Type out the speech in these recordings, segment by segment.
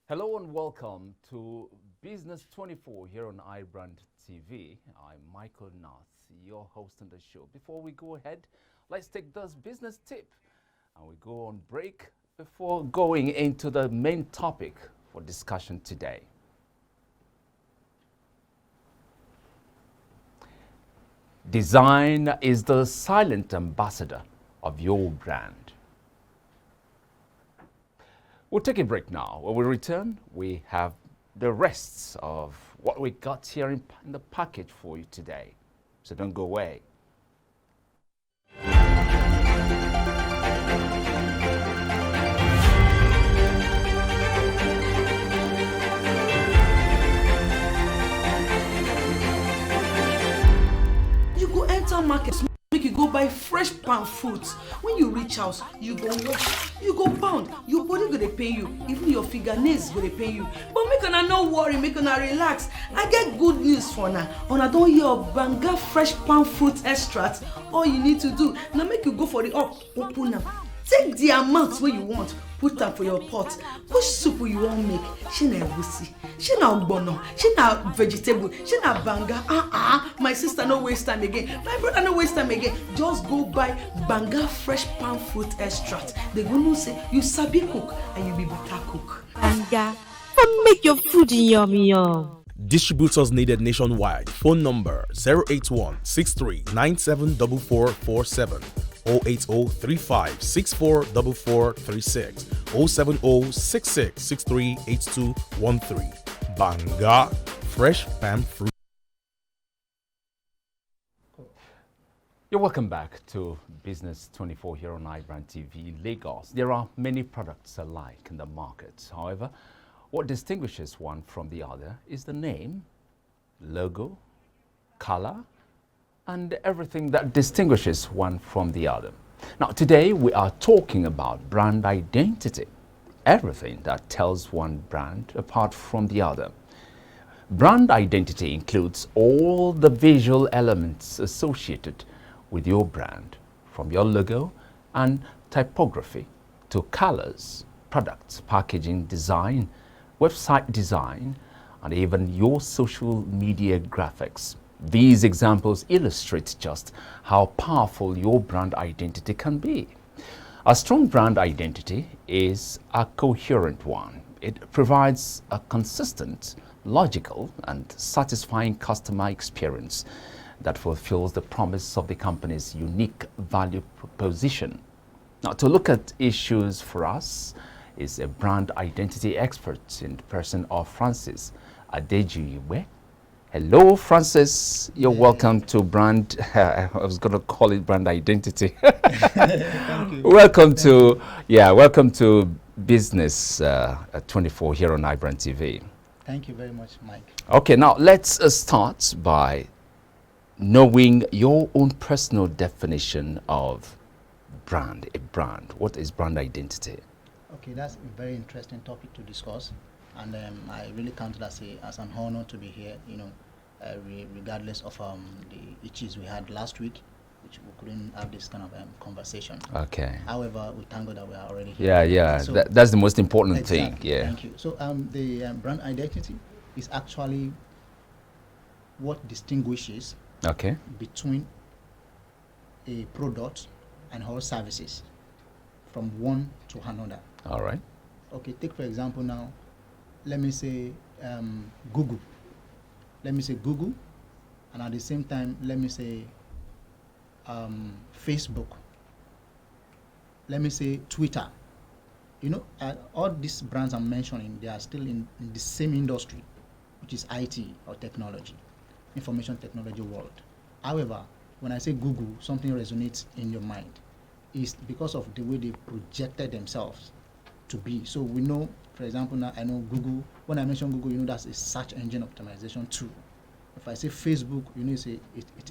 Hello and welcome to Business 24 here on iBrandTV. I'm Michael Nath, your host on the show. Before we go ahead, let's take this business tip and we go on break before going into the main topic for discussion today. Design is the silent ambassador of your brand. We'll take a break now. When we return, we have the rest of what we got here in the package for you today. So don't go away. You go enter market, make you go buy fresh palm fruits. When you reach house, you go wash, you go pound, your body go dey pain you, even your fingernails go dey pain you. But make una no worry, make una relax. I get good news for una. Una don hear of Banga fresh palm fruit extract. All you need to do na make you go for the up, open am. Take the amount wey you want, put am for your pot. Which soup you wan make? Shey na egusi, shey na ogbono, shey na vegetable, shey na banga. My sister no waste time again. My brother no waste time again. Just go buy Banga fresh palm fruit extract. They go know say you sabi cook and you be better cook. Banga, come make your food yummy yum. Distributors needed nationwide. Phone number 081 63974447. 08035644436 07066638213. Banga fresh palm fruit. You're welcome back to Business 24 here on iBrandTV Lagos. There are many products alike in the market. However, what distinguishes one from the other is the name, logo, color, and everything that distinguishes one from the other. Now, today we are talking about brand identity, everything that tells one brand apart from the other. Brand identity includes all the visual elements associated with your brand, from your logo and typography to colors, products, packaging design, website design, and even your social media graphics. These examples illustrate just how powerful your brand identity can be. A strong brand identity is a coherent one. It provides a consistent, logical, and satisfying customer experience that fulfills the promise of the company's unique value proposition. Now, to look at issues for us is a brand identity expert in the person of Francis Adejuyigbe. Hello, Francis. You're welcome to brand. I was going to call it brand identity. Thank you. Welcome to Business 24 here on iBrandTV. Thank you very much, Mike. Okay, now let's start by knowing your own personal definition of brand. A brand. What is brand identity? Okay, that's a very interesting topic to discuss, and I really count it as an honor to be here. Regardless of the issues we had last week, which we couldn't have this kind of conversation. Okay. However, we thank God that we are already here. Yeah. So that's the most important thing. Yeah. Thank you. So the brand identity is actually what distinguishes between a product and all services from one to another. All right. Okay, take for example now, let me say Google. Let me say Google, and at the same time, let me say Facebook. Let me say Twitter. All these brands I'm mentioning, they are still in the same industry, which is IT or technology, information technology world. However, when I say Google, something resonates in your mind. It's because of the way they projected themselves to be. So we know, for example, now I know Google. When I mention Google, that's a search engine optimization tool. If I say Facebook,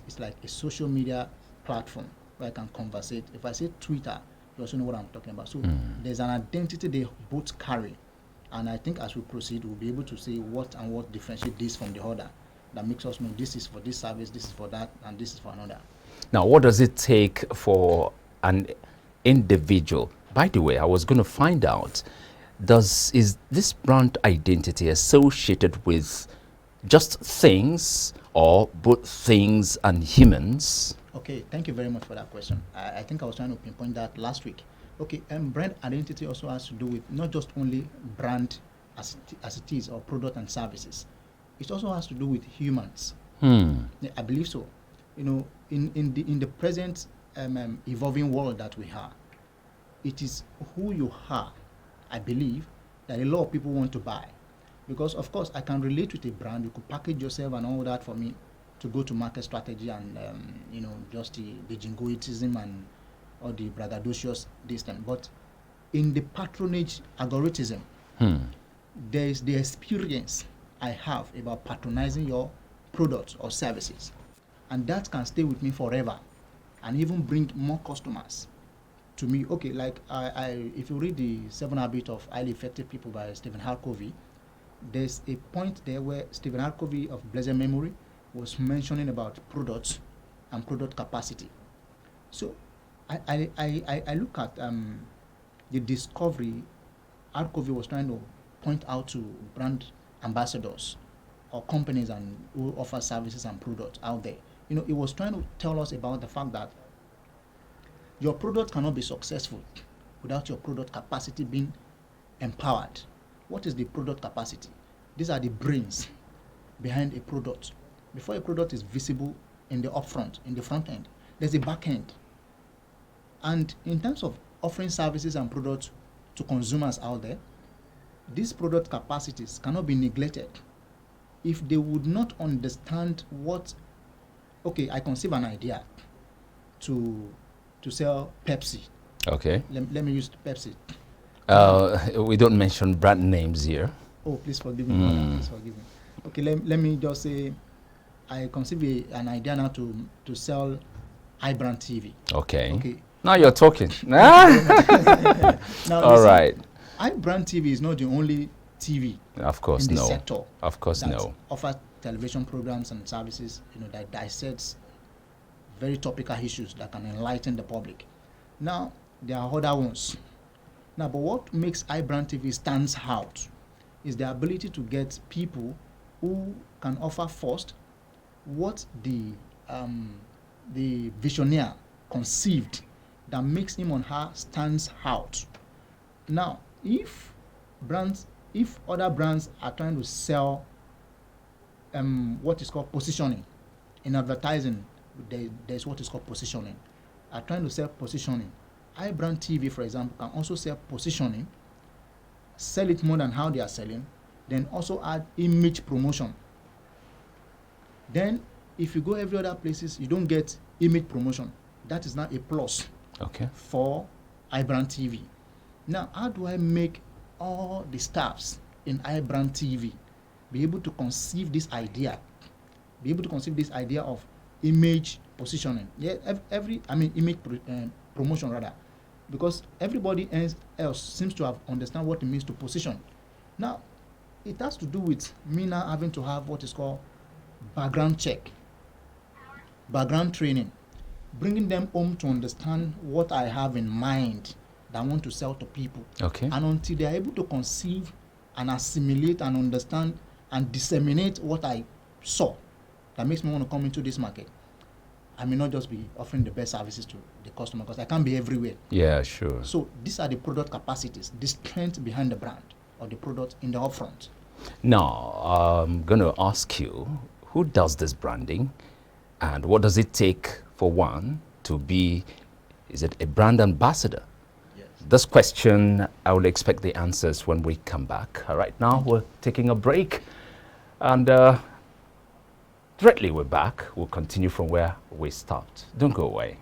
it's like a social media platform where I can conversate. If I say Twitter, you also know what I'm talking about. So there's an identity they both carry. And I think as we proceed, we'll be able to say what differentiates this from the other. That makes us know this is for this service, this is for that, and this is for another. Now, what does it take for an individual? By the way, I was going to find out is this brand identity associated with just things or both things and humans? Okay, thank you very much for that question. I think I was trying to pinpoint that last week. Okay, brand identity also has to do with not just only brand as it is, or product and services. It also has to do with humans. Yeah, I believe so. You know, in the present evolving world that we have, it is who you are, I believe, that a lot of people want to buy. Because of course I can relate with a brand. You could package yourself and all that for me to go to market strategy and you know, just the jingoism and all the braggadocious this time. But in the patronage algorithm, there is the experience I have about patronizing your products or services, and that can stay with me forever and even bring more customers to me. Okay, like if you read the 7 Habits of Highly Effective People by Stephen Covey, there's a point there where Stephen Covey of blessed memory was mentioning about products and product capacity. So I look at the discovery Covey was trying to point out to brand ambassadors or companies and who offer services and products out there. You know, it was trying to tell us about the fact that your product cannot be successful without your product capacity being empowered. What is the product capacity? These are the brains behind a product. Before a product is visible in the upfront, in the front end, there's a back end. And in terms of offering services and products to consumers out there, these product capacities cannot be neglected. If they would not understand what, okay, I conceive an idea to sell Pepsi. Okay. Let me use Pepsi. We don't mention brand names here. Oh, please forgive me. Please forgive me. Okay, let me just say, I conceive an idea now to sell iBrandTV. Okay. Okay. Now you're talking. Now, All listen, right. iBrandTV is not the only TV Of course, in the no. sector Of course, that no. offers television programs and services, you know, that dissects very topical issues that can enlighten the public. Now, there are other ones. Now, but what makes iBrandTV stands out is the ability to get people who can offer first what the visionaire conceived that makes him or her stands out. Now, if other brands are trying to sell what is called positioning in advertising, there's what is called positioning. Are trying to sell positioning. iBrandTV, for example, can also sell positioning, sell it more than how they are selling, then also add image promotion. Then, if you go every other places, you don't get image promotion. That is not a plus. Okay. For iBrandTV. Now, how do I make all the staffs in iBrandTV be able to conceive this idea? Be able to conceive this idea of image positioning. Yeah, image promotion rather, because everybody else seems to have understand what it means to position. Now, it has to do with me now having to have what is called background check, background training, bringing them home to understand what I have in mind that I want to sell to people. Okay. And until they are able to conceive and assimilate and understand and disseminate what I saw that makes me want to come into this market, I may not just be offering the best services to the customer because I can't be everywhere. Yeah, sure. So these are the product capacities, the strength behind the brand or the product in the upfront. Now, I'm going to ask you, who does this branding and what does it take for one to be, is it a brand ambassador? Yes. This question, I will expect the answers when we come back. All right, now we're taking a break and directly we're back. We'll continue from where we stopped. Don't go away.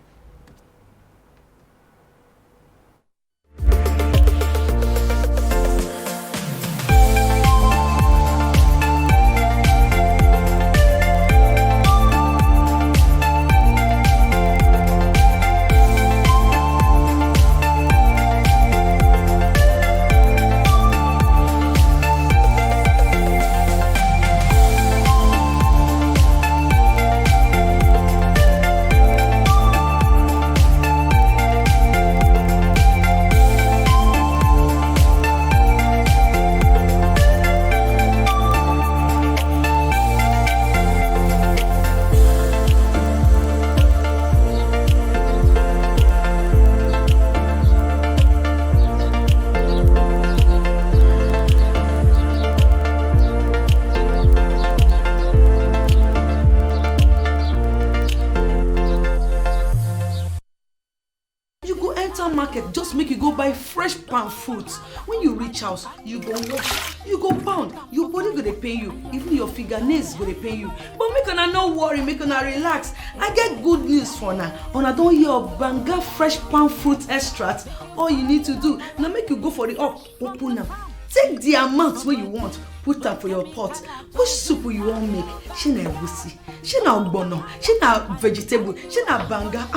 buy fresh palm fruits. When you reach house, you go wash, you go pound, your body go dey pain you, even your fingernails go dey pain you. But make una no worry, make una relax. I get good news for una. Una don hear of banga fresh palm fruit extract. All you need to do na make you go for the up, open am, take the amount wey you want, put am for your pot. Which soup you wan make? Shey na egusi, shey na ogbono, shey na vegetable, shey na banga.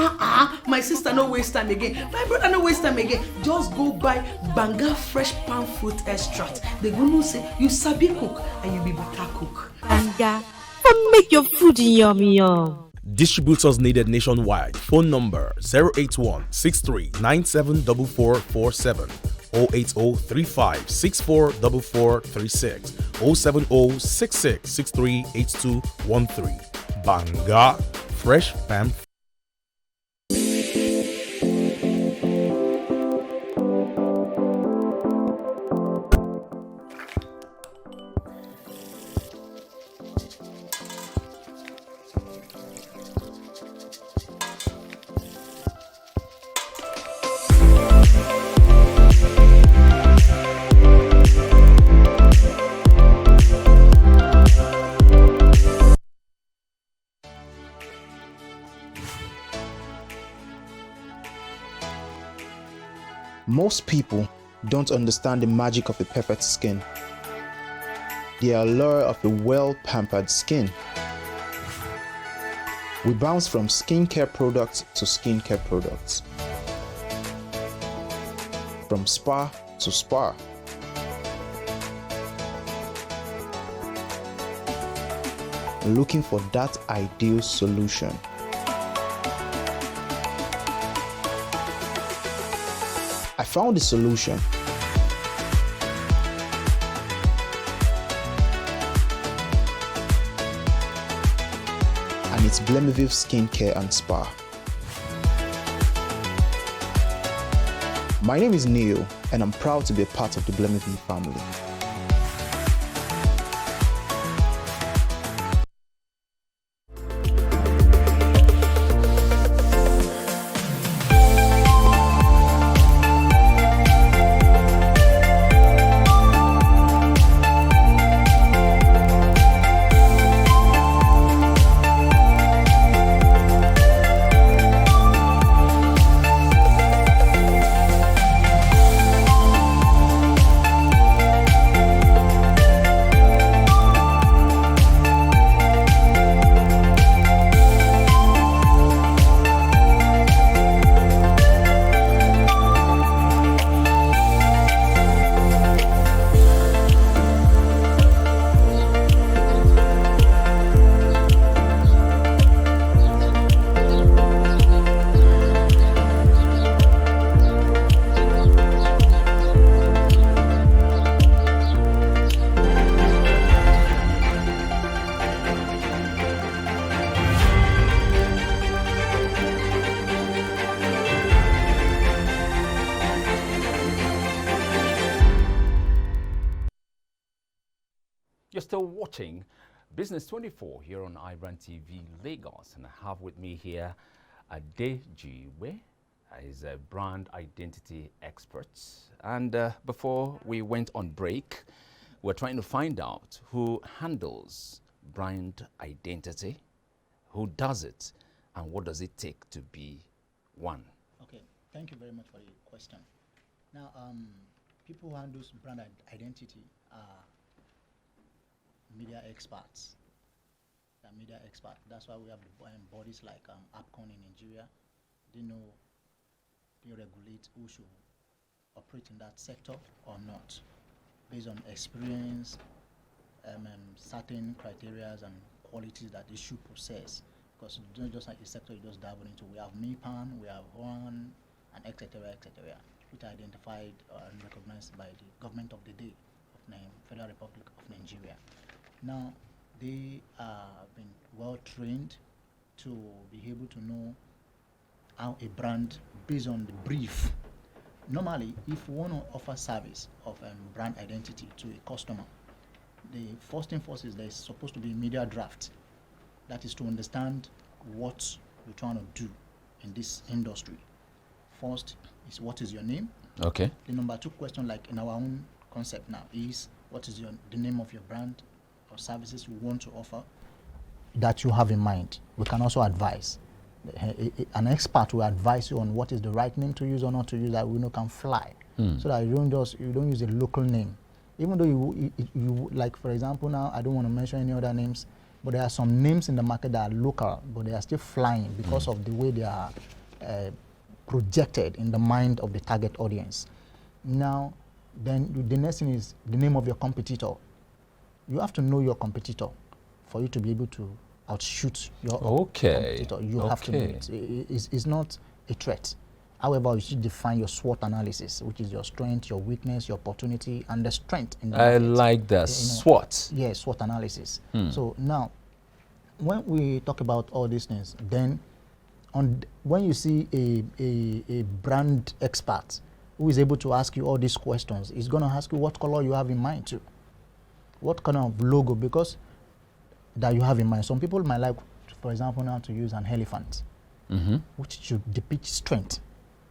My sister no waste time again, my brother no waste time again. Just go buy banga fresh palm fruit extract. They go know say you sabi cook and you be better cook. Banga, come make your food yummy yum. Distributors needed nationwide. Phone number 081 63974447, 08035644436, 07066638213. Banga Fresh Palm. Most people don't understand the magic of a perfect skin, the allure of a well-pampered skin. We bounce from skincare products to skincare products, from spa to spa. Looking for that ideal solution. I found a solution. And it's Blemiville Skincare and Spa. My name is Neil, and I'm proud to be a part of the Blemiville family. You're still watching Business 24 here on iBrandTV Lagos, and I have with me here Adejuyigbe. He's a brand identity expert. And before we went on break, we're trying to find out who handles brand identity, who does it, and what does it take to be one. Okay, thank you very much for the question. Now, people who handle brand identity are media experts. They're media experts. That's why we have bodies like APCON in Nigeria. They regulate who should operate in that sector or not, based on experience, certain criteria and qualities that they should possess. Because it's not just like a sector you just dabble into. We have MIPAN, we have ONE, and etc., which are identified and recognized by the government of the day of Federal Republic of Nigeria. Now, they have been well trained to be able to know how a brand, based on the brief. Normally, if you want to offer service of brand identity to a customer, the first thing first is there's supposed to be a media draft. That is to understand what you're trying to do in this industry. First is what is your name, Okay. The number 2 question, like in our own concept now, is what is the name of your brand or services you want to offer that you have in mind. We can also advise. An expert will advise you on what is the right name to use or not to use that we know can fly, so that you don't use a local name. Even though you like, for example, now I don't want to mention any other names, but there are some names in the market that are local, but they are still flying because of the way they are projected in the mind of the target audience. Now, then the next thing is the name of your competitor. You have to know your competitor for you to be able to outshoot your competitor. You have to know it. It's not a threat. However, you should define your SWOT analysis, which is your strength, your weakness, your opportunity, and the strength in the market. I like that. SWOT. Yes, SWOT analysis. So now, when we talk about all these things, then when you see a brand expert who is able to ask you all these questions, he's going to ask you what color you have in mind too. What kind of logo, because that you have in mind. Some people might like, for example, now to use an elephant, which should depict strength.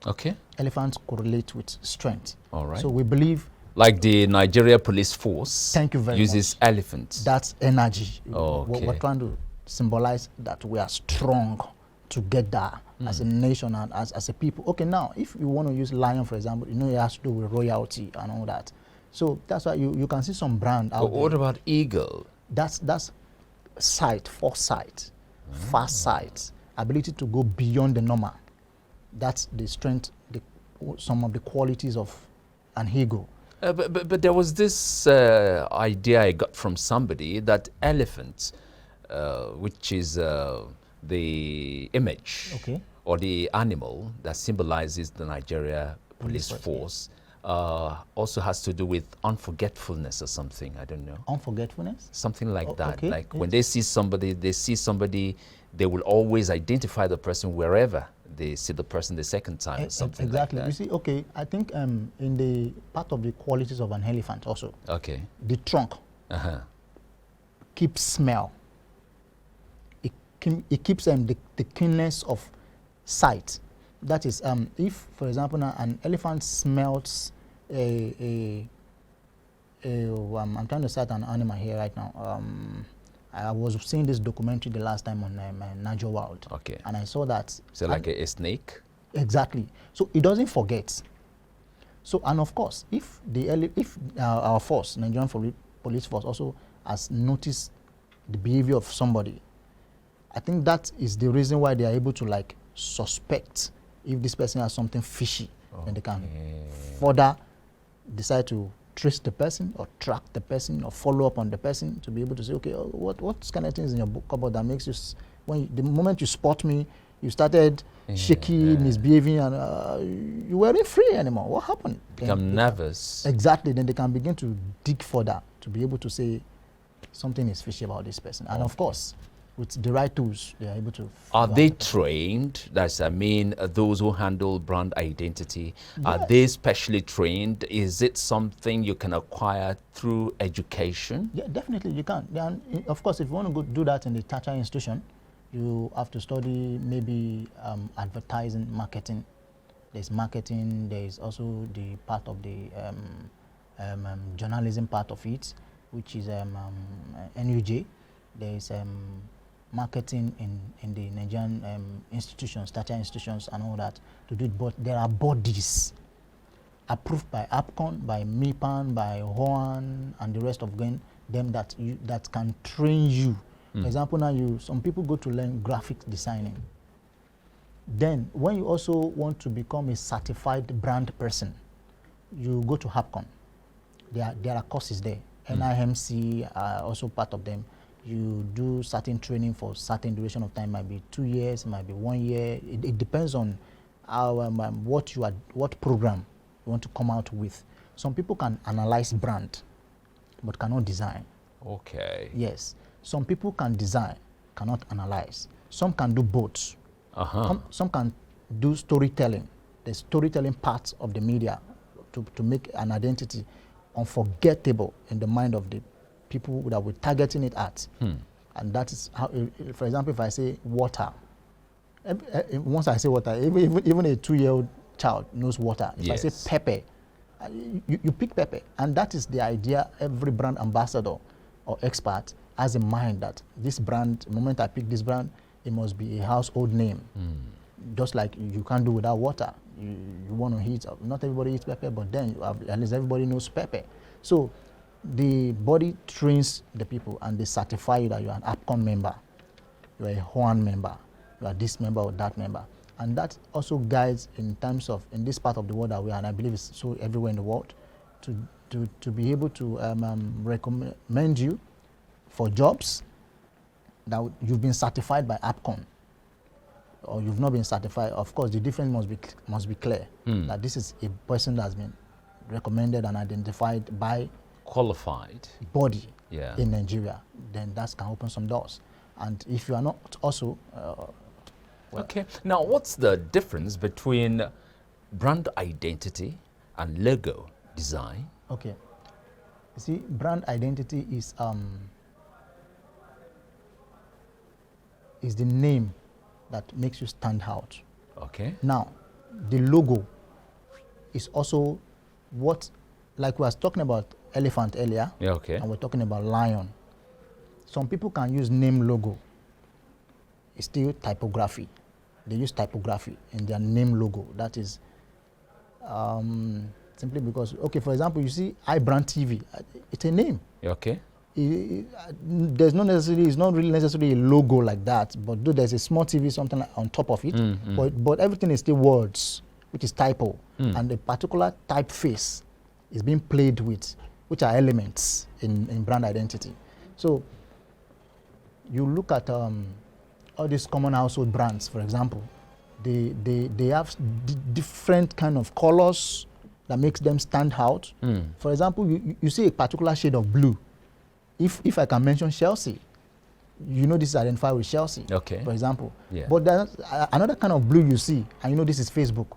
Okay. Elephants correlate with strength. All right. So we believe, like the Nigeria Police Force, thank you very uses much, elephants. That's energy. Okay. We're trying to symbolize that we are strong together as a nation and as a people. Okay, now if you want to use lion, for example, you know it has to do with royalty and all that. So that's why you can see some brand out there. What about eagle? That's sight, foresight, fast sight, ability to go beyond the normal. That's the strength, some of the qualities of an eagle. But there was this idea I got from somebody that elephants, which is the image or the animal that symbolizes the Nigeria Police Force, also has to do with unforgetfulness or something. I don't know. Unforgetfulness? Something like that. Okay. Like when they see somebody, they will always identify the person wherever they see the person the second time or something exactly. like that. You see, okay, I think in the part of the qualities of an elephant also, the trunk keeps smell. It keeps the keenness of sight. That is, if, for example, now an elephant smells I'm trying to cite an animal here right now. I was seeing this documentary the last time on Nature World. Okay. And I saw that. So like a snake? Exactly. So it doesn't forget. So, and of course, if our force, Nigerian Police Force, also has noticed the behavior of somebody, I think that is the reason why they are able to like suspect if this person has something fishy, then they can further decide to trace the person or track the person or follow up on the person to be able to say, okay, what kind of things in your book cupboard that makes you, the moment you spot me, you started shaky, misbehaving, and you weren't free anymore. What happened? Become nervous. Exactly. Then they can begin to dig further to be able to say something is fishy about this person. And of course, with the right tools, they are able to. Are they trained? That's, I mean, those who handle brand identity, are they specially trained? Is it something you can acquire through education? Yeah, definitely you can. Then, of course, if you want to go do that in the tertiary institution, you have to study maybe advertising, marketing. There's marketing. There's also the part of the journalism part of it, which is NUJ. There's marketing in the Nigerian institutions, tertiary institutions and all that to do it, but there are bodies approved by APCON, by MIPAN, by HOAN and the rest of them that can train you. For example, now some people go to learn graphic designing. Then when you also want to become a certified brand person, you go to APCON. There are courses there. NIMC are also part of them. You do certain training for certain duration of time. Might be 2 years, might be 1 year. It depends on how, what program you want to come out with. Some people can analyze brand, but cannot design. Okay. Yes. Some people can design, cannot analyze. Some can do both. Some can do storytelling. The storytelling part of the media to make an identity unforgettable in the mind of the people that we're targeting it at. And that is how, for example, if I say water, once I say water, even a 2-year-old child knows water. If I say Yes. pepper, you pick pepper. And that is the idea every brand ambassador or expert has in mind, that this brand, the moment I pick this brand, it must be a household name. Just like you can't do without water. You want to eat, not everybody eats pepper, but then at least everybody knows pepper. So the body trains the people and they certify you that you're an APCON member, you're a HOAN member, you are this member or that member. And that also guides in terms of, in this part of the world that we are, and I believe it's so everywhere in the world, to be able to recommend you for jobs that you've been certified by APCON, or you've not been certified. Of course, the difference must be clear, that this is a person that has been recommended and identified by Qualified. body Yeah. in Nigeria. Then that can open some doors. And if you are not also Okay. Now, what's the difference between brand identity and logo design? okay, you see, brand identity is the name that makes you stand out. Okay. Now, the logo is also what, like we were talking about elephant earlier, Yeah, okay. and we're talking about lion. Some people can use name logo. It's still typography. They use typography in their name logo. That is simply because, okay, for example, you see iBrandTV. It's a name. Yeah, okay. There's not necessarily, it's not really necessarily a logo like that, but though there's a small TV, something like on top of it, but everything is still words, which is typo, and a particular typeface is being played with, which are elements in brand identity. So you look at all these common household brands, for example, they have different kind of colors that makes them stand out. For example, you see a particular shade of blue. If I can mention Chelsea, you know this is identified with Chelsea, Okay. for example. Yeah. But there's another kind of blue you see, and you know this is Facebook.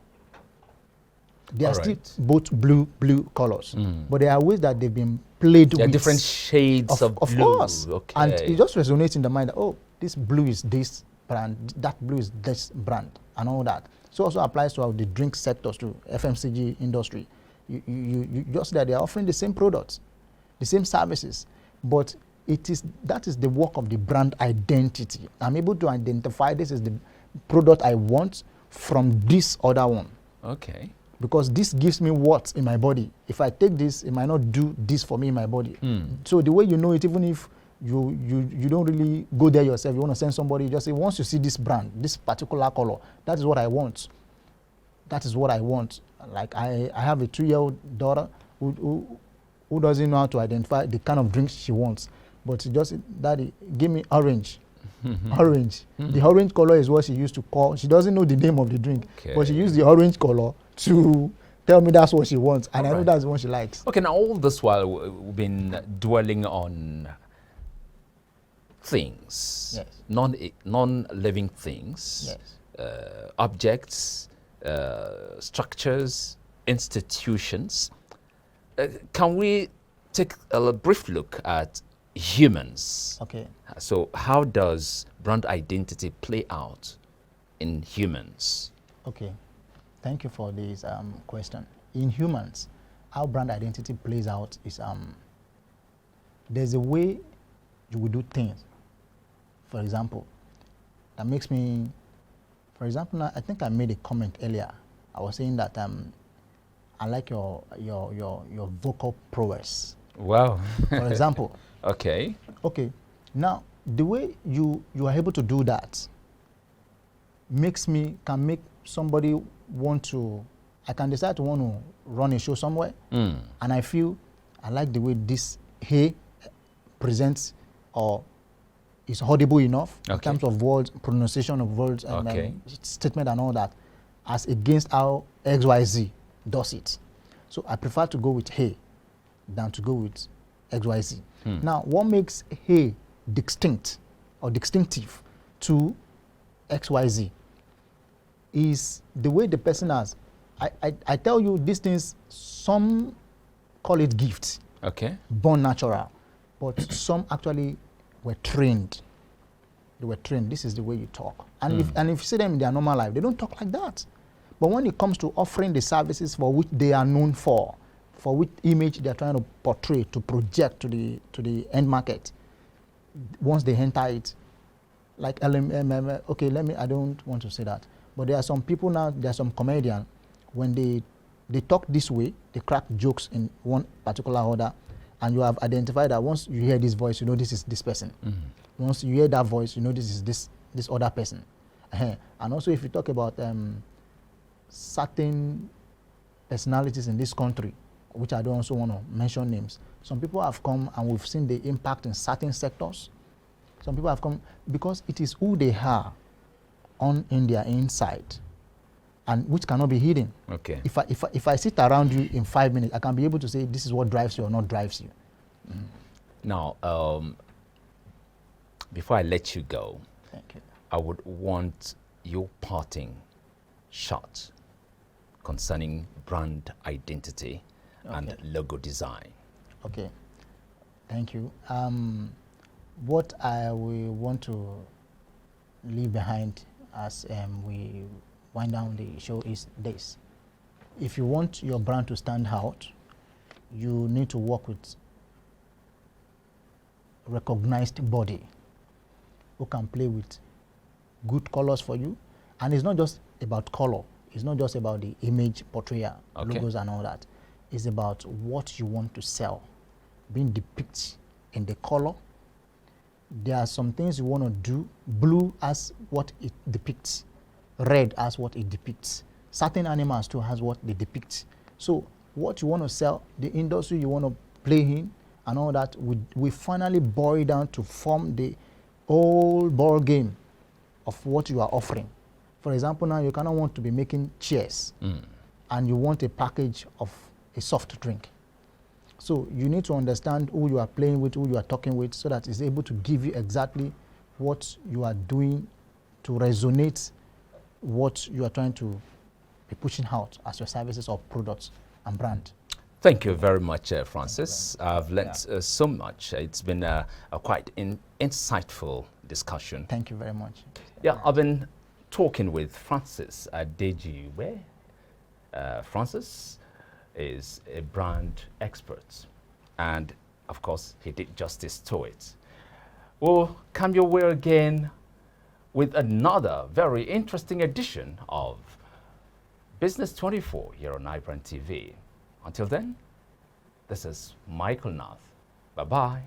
They are All still right. both blue colors, but there are ways that they've been played There are with. different shades of blue. course. Okay. And it just resonates in the mind that, oh, this blue is this brand, that blue is this brand, and all that. So also applies to the drink sectors too, FMCG industry. You just that they are offering the same products, the same services, but that is the work of the brand identity. I'm able to identify this is the product I want from this other one, Okay. because this gives me what in my body. If I take this, it might not do this for me in my body. So the way you know it, even if you don't really go there yourself, you want to send somebody, you just say, once you see this brand, this particular color, that is what I want. That is what I want. Like I have a 2-year-old daughter who doesn't know how to identify the kind of drink she wants. But she just, Daddy, give me orange. Orange. The orange color is what she used to call. She doesn't know the name of the drink, but she used the orange color to tell me that's what she wants. And I know that's what she likes. Okay, now all this while we've been dwelling on things, Yes. non-living things, Yes. objects, structures, institutions. Can we take a brief look at humans? Okay. So how does brand identity play out in humans? Okay. Thank you for this question. In humans, how brand identity plays out is there's a way you will do things. For example, that makes me, for example, now, I think I made a comment earlier. I was saying that I like your vocal prowess. Wow. For example. Okay. Okay. Now, the way you are able to do that can make somebody want to, I can decide to want to run a show somewhere, and I feel I like the way this hey presents or is audible enough in terms of words, pronunciation of words, and statement and all that, as against how XYZ does it. So I prefer to go with hey than to go with XYZ. Now, what makes hey distinct or distinctive to XYZ is the way the person has. I tell you these things, some call it gifts, born natural, but some actually were trained. They were trained. This is the way you talk. And if you see them in their normal life, they don't talk like that. But when it comes to offering the services for which they are known for which image they are trying to portray, to project to the end market, once they enter it, like okay, I don't want to say that, but there are some people now, there are some comedians, when they talk this way, they crack jokes in one particular order, and you have identified that once you hear this voice, you know this is this person. Once you hear that voice, you know this is this other person. And also, if you talk about certain personalities in this country, which I don't also want to mention names, some people have come and we've seen the impact in certain sectors. Some people have come because it is who they are in their inside, and which cannot be hidden. Okay. If I sit around you in 5 minutes, I can be able to say this is what drives you or not drives you. Now, before I let you go, Thank you. I would want your parting shot concerning brand identity and logo design. Okay, thank you. What I will want to leave behind as we wind down the show is this. If you want your brand to stand out, you need to work with recognized body who can play with good colors for you. And it's not just about color. It's not just about the image portrayal, logos and all that. It's about what you want to sell, being depicted in the color. There are some things you want to do, blue as what it depicts, red as what it depicts. Certain animals too has what they depict. So what you want to sell, the industry you want to play in, and all that, we finally boil down to form the whole ball game of what you are offering. For example, now you cannot want to be making chairs and you want a package of a soft drink. So you need to understand who you are playing with, who you are talking with, so that it's able to give you exactly what you are doing to resonate what you are trying to be pushing out as your services or products and brand. Thank you very much, Francis. I've learned so much. It's been a quite insightful discussion. Thank you very much. Yeah, I've been talking with Francis Adejuyigbe. Francis is a brand expert, and of course he did justice to it. We'll come your way again with another very interesting edition of Business 24 here on iBrandTV. Until then, this is Michael Nath. Bye-bye.